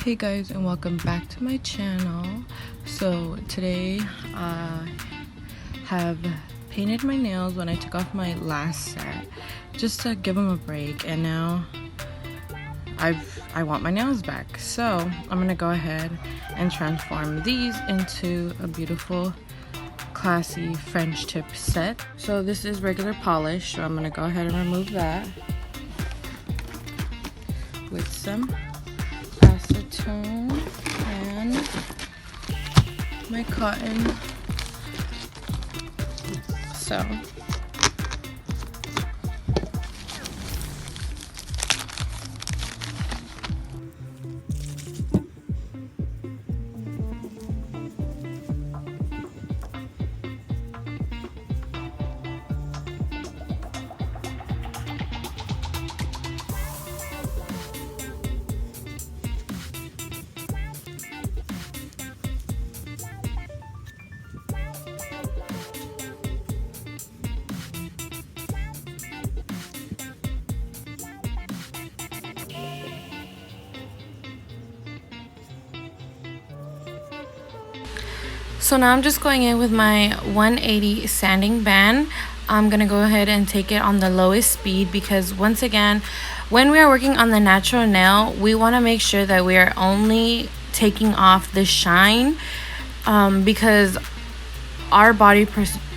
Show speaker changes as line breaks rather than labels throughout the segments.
Hey guys, and welcome back to my channel. So today I have painted my nails when I took off my last set just to give them a break, and now I want my nails back. So I'm gonna go ahead and transform these into a beautiful classy French tip set. So this is regular polish, so I'm gonna go ahead and remove that with some acetone and my cotton. So now I'm just going in with my 180 sanding band. I'm gonna go ahead and take it on the lowest speed because once again, when we are working on the natural nail, we want to make sure that we are only taking off the shine because our body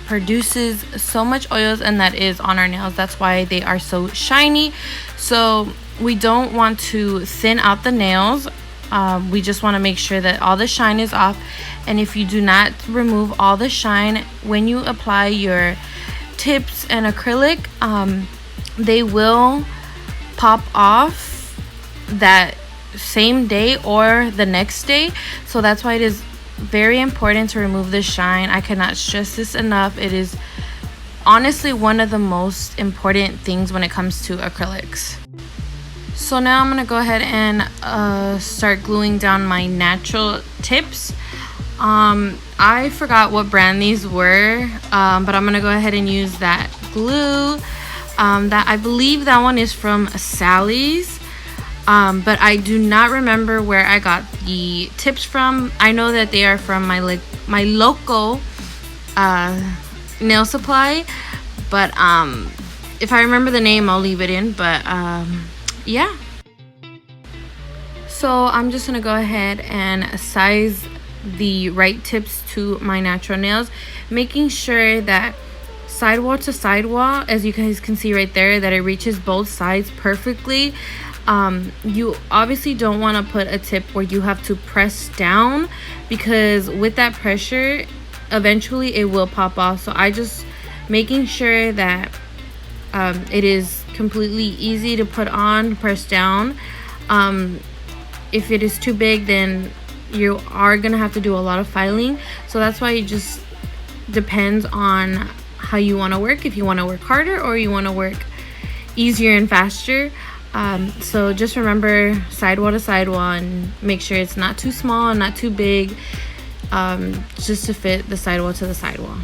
produces so much oils, and that is on our nails. That's why they are so shiny. So we don't want to thin out the nails. We just want to make sure that all the shine is off. And if you do not remove all the shine when you apply your tips and acrylic, they will pop off that same day or the next day. So that's why it is very important to remove the shine. I cannot stress this enough. It is honestly one of the most important things when it comes to acrylics. So now I'm gonna go ahead and start gluing down my natural tips. I forgot what brand these were, but I'm gonna go ahead and use that glue. That I believe that one is from Sally's, but I do not remember where I got the tips from. I know that they are from my local nail supply, but if I remember the name, I'll leave it in. But yeah. So I'm just gonna go ahead and size the right tips to my natural nails, making sure that sidewall to sidewall, as you guys can see right there, that it reaches both sides perfectly. You obviously don't want to put a tip where you have to press down, because with that pressure eventually it will pop off. So I just making sure that it is completely easy to put on, press down. If it is too big, then you are gonna have to do a lot of filing. So that's why it just depends on how you want to work, if you want to work harder or you want to work easier and faster. So just remember sidewall to sidewall and make sure it's not too small and not too big, just to fit the sidewall to the sidewall.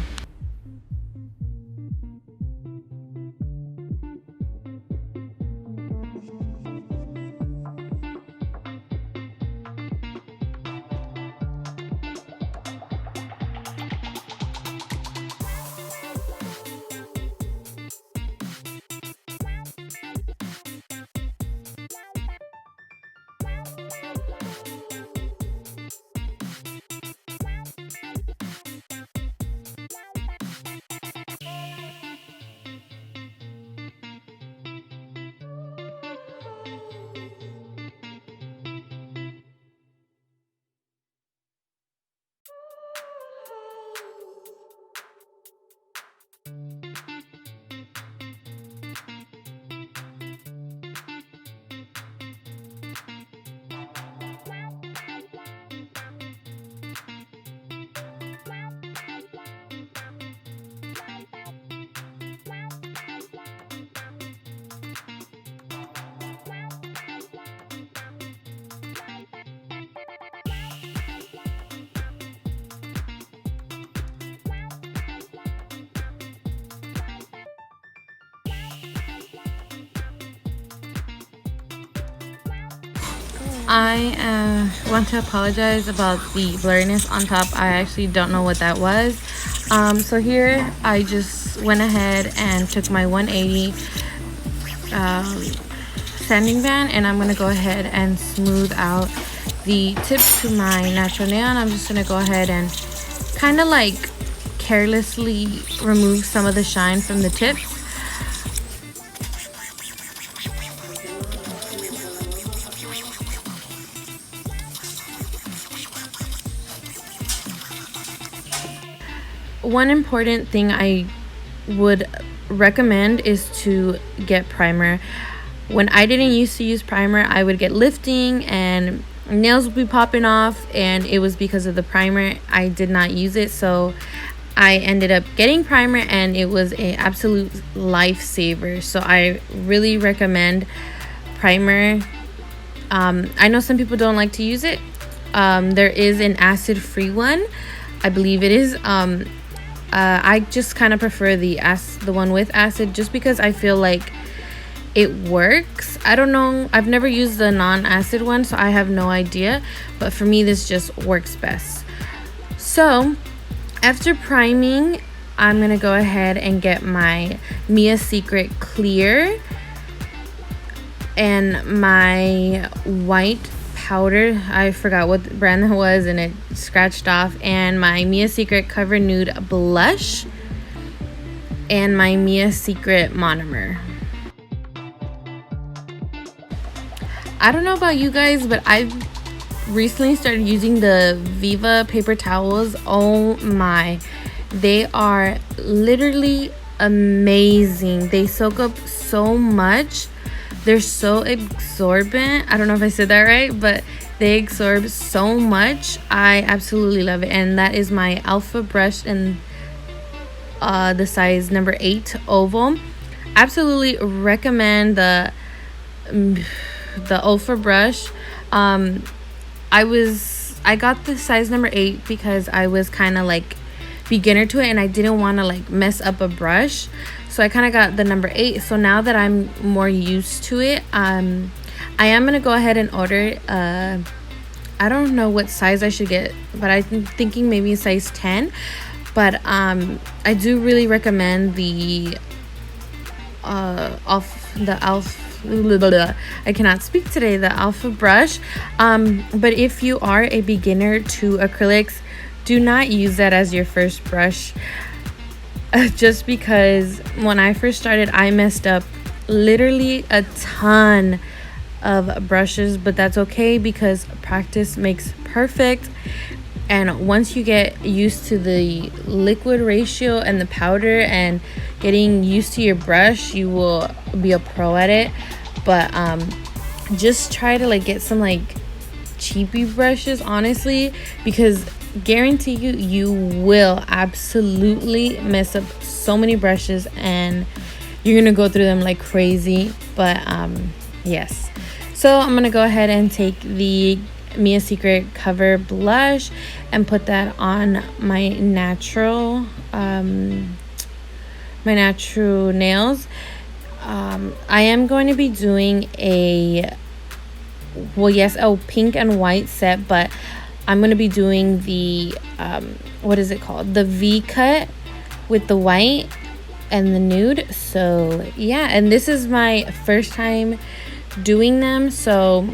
I want to apologize about the blurriness on top. I actually don't know what that was. So here I just went ahead and took my 180 sanding band, and I'm going to go ahead and smooth out the tip to my natural nail. And I'm just going to go ahead and kind of like carelessly remove some of the shine from the tips. One important thing I would recommend is to get primer. When I didn't used to use primer, I would get lifting and nails would be popping off, and it was because of the primer. I did not use it, so I ended up getting primer, and it was an absolute lifesaver. So I really recommend primer. I know some people don't like to use it. There is an acid-free one, I believe it is. I just kind of prefer the one with acid, just because I feel like it works. I don't know, I've never used the non-acid one, so I have no idea, but for me this just works best. So after priming, I'm gonna go ahead and get my Mia Secret clear and my white powder. I forgot what brand that was and it scratched off, and my Mia Secret Cover Nude blush and my Mia Secret monomer. I don't know about you guys, but I've recently started using the Viva paper towels. Oh my, they are literally amazing. They soak up so much. They're so absorbent. I don't know if I said that right, but they absorb so much. I absolutely love it. And that is my Alpha brush in the size number 8 oval. Absolutely recommend the Alpha brush. I got the size number 8 because I was kind of like beginner to it, and I didn't want to like mess up a brush, so I kind of got the number 8. So now that I'm more used to it, I am gonna go ahead and order I don't know what size I should get, but I'm thinking maybe size 10. But I do really recommend the I cannot speak today, the Alpha brush. But if you are a beginner to acrylics, do not use that as your first brush. Just because when I first started, I messed up literally a ton of brushes, but that's okay because practice makes perfect. And once you get used to the liquid ratio and the powder and getting used to your brush, you will be a pro at it. But just try to like get some like cheapy brushes, honestly, because guarantee you will absolutely mess up so many brushes and you're gonna go through them like crazy. But yes, so I'm gonna go ahead and take the Mia Secret Cover blush and put that on my natural nails. I am going to be doing a pink and white set, but I'm going to be doing the what is it called, the V cut with the white and the nude. So yeah, and this is my first time doing them, so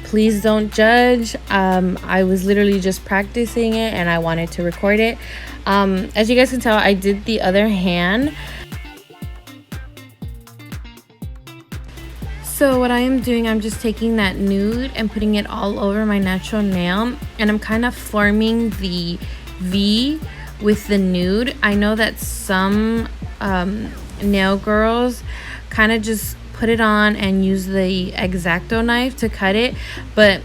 please don't judge. I was literally just practicing it and I wanted to record it. As you guys can tell, I did the other hand. So what I am doing, I'm just taking that nude and putting it all over my natural nail, and I'm kind of forming the V with the nude. I know that some nail girls kind of just put it on and use the X-Acto knife to cut it, but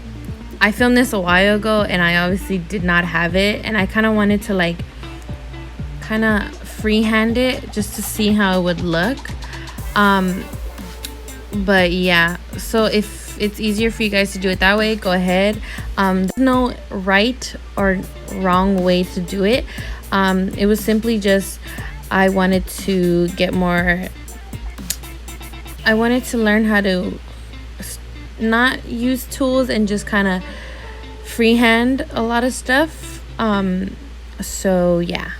I filmed this a while ago and I obviously did not have it, and I kind of wanted to like kind of freehand it just to see how it would look. But yeah, so if it's easier for you guys to do it that way, go ahead. There's no right or wrong way to do it. It was simply just I wanted to learn how to not use tools and just kind of freehand a lot of stuff. So yeah.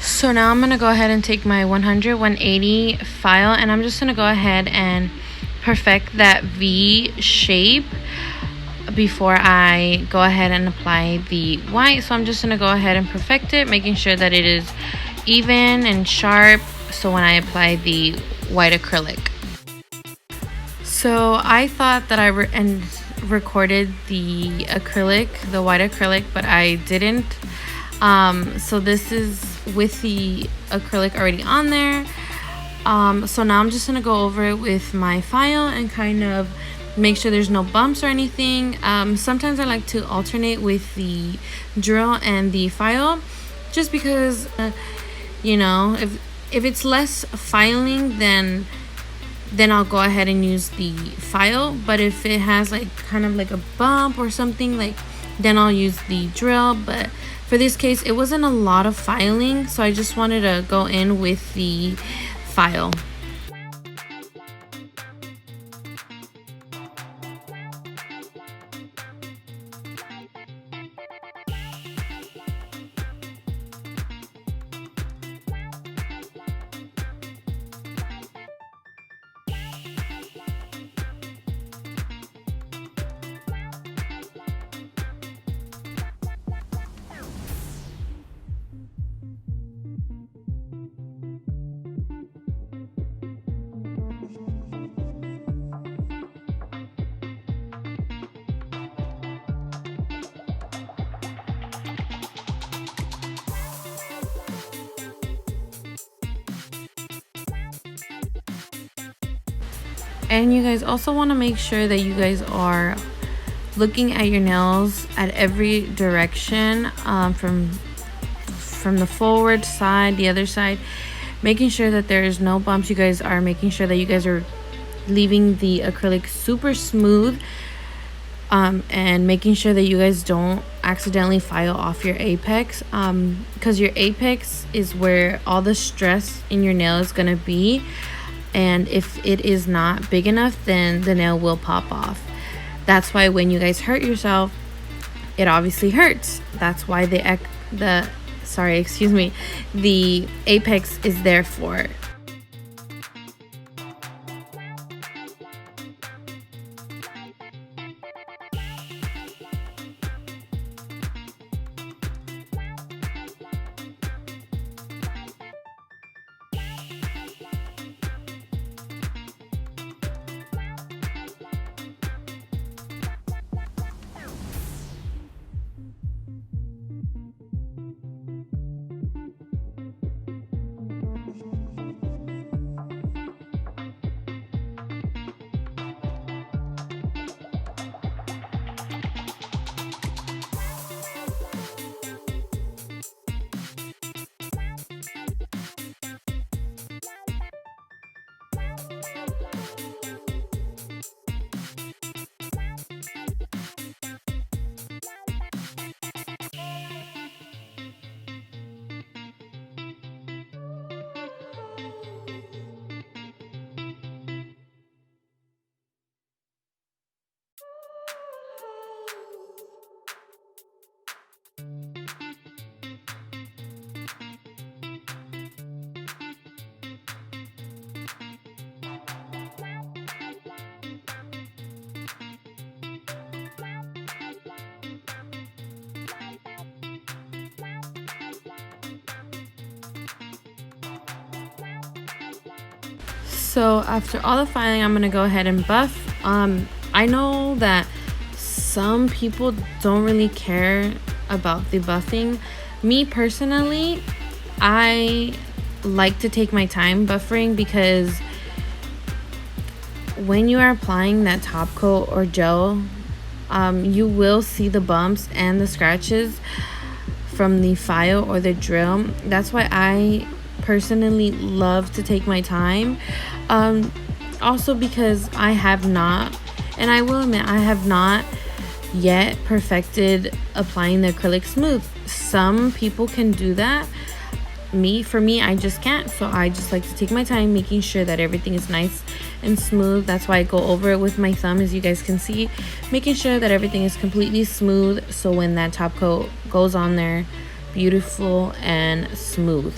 So now I'm gonna go ahead and take my 100 180 file, and I'm just gonna go ahead and perfect that V shape before I go ahead and apply the white. So I'm just gonna go ahead and perfect it, making sure that it is even and sharp, so when I apply the white acrylic. So I thought that I recorded the acrylic, the white acrylic, but I didn't. So this is with the acrylic already on there. So now I'm just gonna go over it with my file and kind of make sure there's no bumps or anything. Sometimes I like to alternate with the drill and the file, just because you know, if it's less filing, then I'll go ahead and use the file. But if it has like kind of like a bump or something, like, then I'll use the drill. But for this case, it wasn't a lot of filing, so I just wanted to go in with the file. And you guys also want to make sure that you guys are looking at your nails at every direction, from the forward side, the other side, making sure that there is no bumps. You guys are making sure that you guys are leaving the acrylic super smooth, and making sure that you guys don't accidentally file off your apex, because your apex is where all the stress in your nail is going to be. And if it is not big enough, then the nail will pop off. That's why when you guys hurt yourself, it obviously hurts. That's why the apex is there for. So after all the filing, I'm gonna go ahead and buff. I know that some people don't really care about the buffing. Me personally, I like to take my time buffering because when you are applying that top coat or gel, you will see the bumps and the scratches from the file or the drill. That's why I personally love to take my time. Also because I have not, and I will admit, I have not yet perfected applying the acrylic smooth. Some people can do that. For me, I just can't. So I just like to take my time making sure that everything is nice and smooth. That's why I go over it with my thumb, as you guys can see, making sure that everything is completely smooth, so when that top coat goes on there, beautiful and smooth.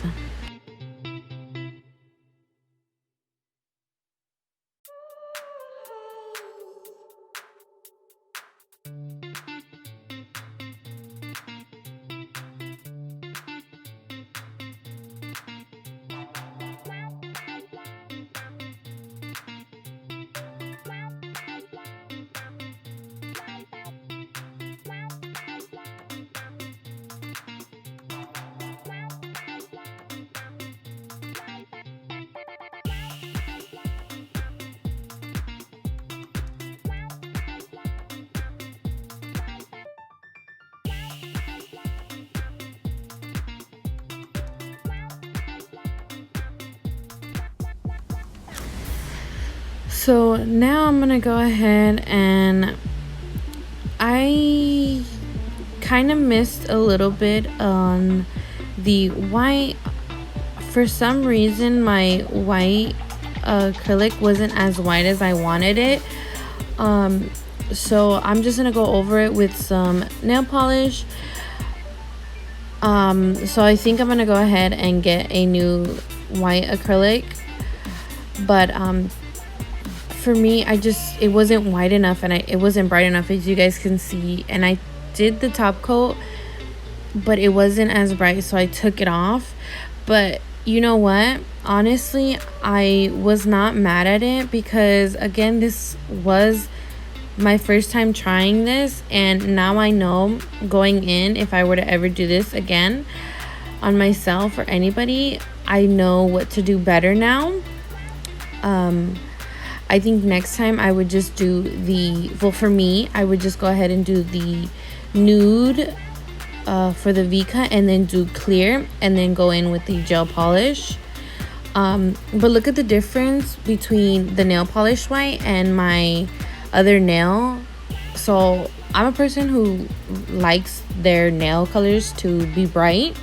So now I'm gonna go ahead, and I kind of missed a little bit on the white. For some reason, my white acrylic wasn't as white as I wanted it. So I'm just gonna go over it with some nail polish. So I think I'm gonna go ahead and get a new white acrylic, but for me, it wasn't white enough, and it wasn't bright enough, as you guys can see. And I did the top coat, but it wasn't as bright, so I took it off. But you know what? Honestly, I was not mad at it because, again, this was my first time trying this, and now I know going in, if I were to ever do this again on myself or anybody, I know what to do better now. I think next time I would just do for me, I would just go ahead and do the nude for the V-cut, and then do clear, and then go in with the gel polish. But look at the difference between the nail polish white and my other nail. So I'm a person who likes their nail colors to be bright.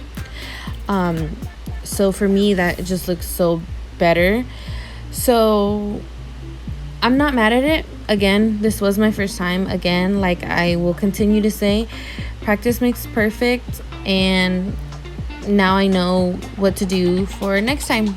So for me, that just looks so better. So I'm not mad at it. Again, this was my first time. Again, like I will continue to say, practice makes perfect, and now I know what to do for next time.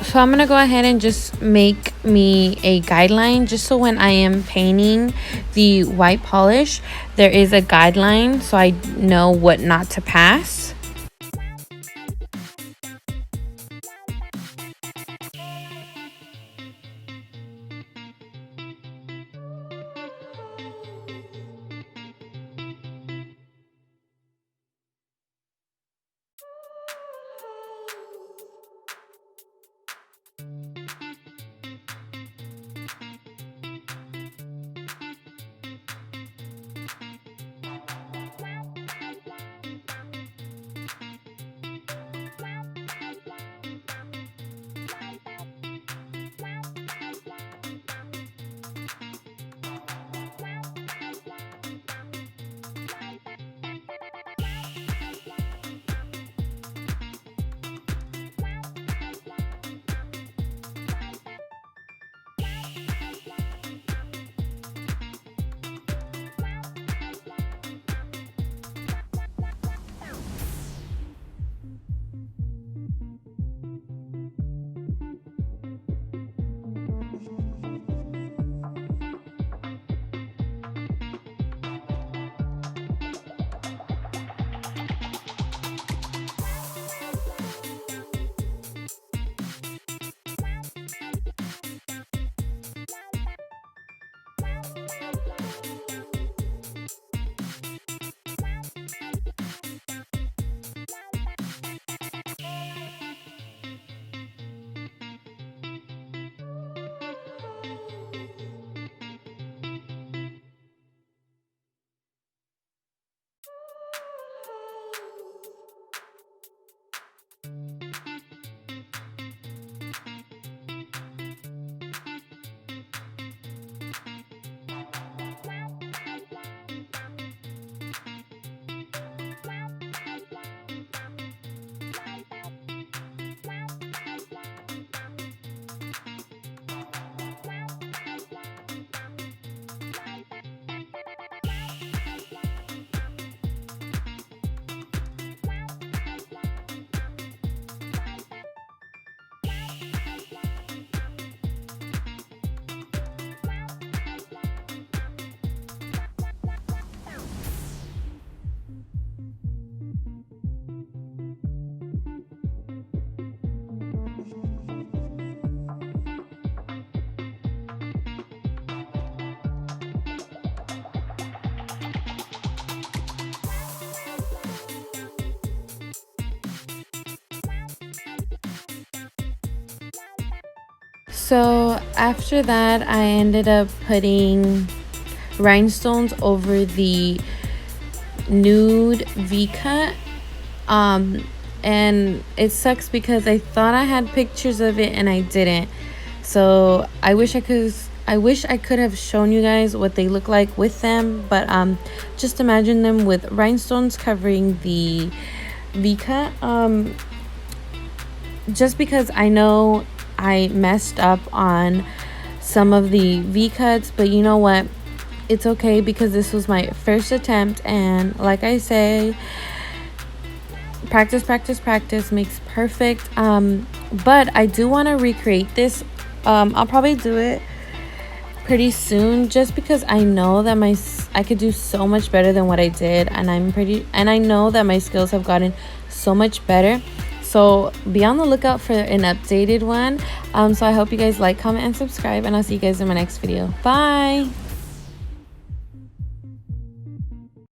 So I'm gonna go ahead and just make me a guideline just so when I am painting the white polish, there is a guideline so I know what not to pass. So after that, I ended up putting rhinestones over the nude V-cut. And it sucks because I thought I had pictures of it and I didn't. So I wish I could have shown you guys what they look like with them, but just imagine them with rhinestones covering the V-cut. Just because I know I messed up on some of the V-cuts, but you know what? It's okay because this was my first attempt, and like I say, practice makes perfect. But I do want to recreate this. I'll probably do it pretty soon just because I know that I could do so much better than what I did, and I know that my skills have gotten so much better. So be on the lookout for an updated one. So I hope you guys like, comment, and subscribe, and I'll see you guys in my next video. Bye.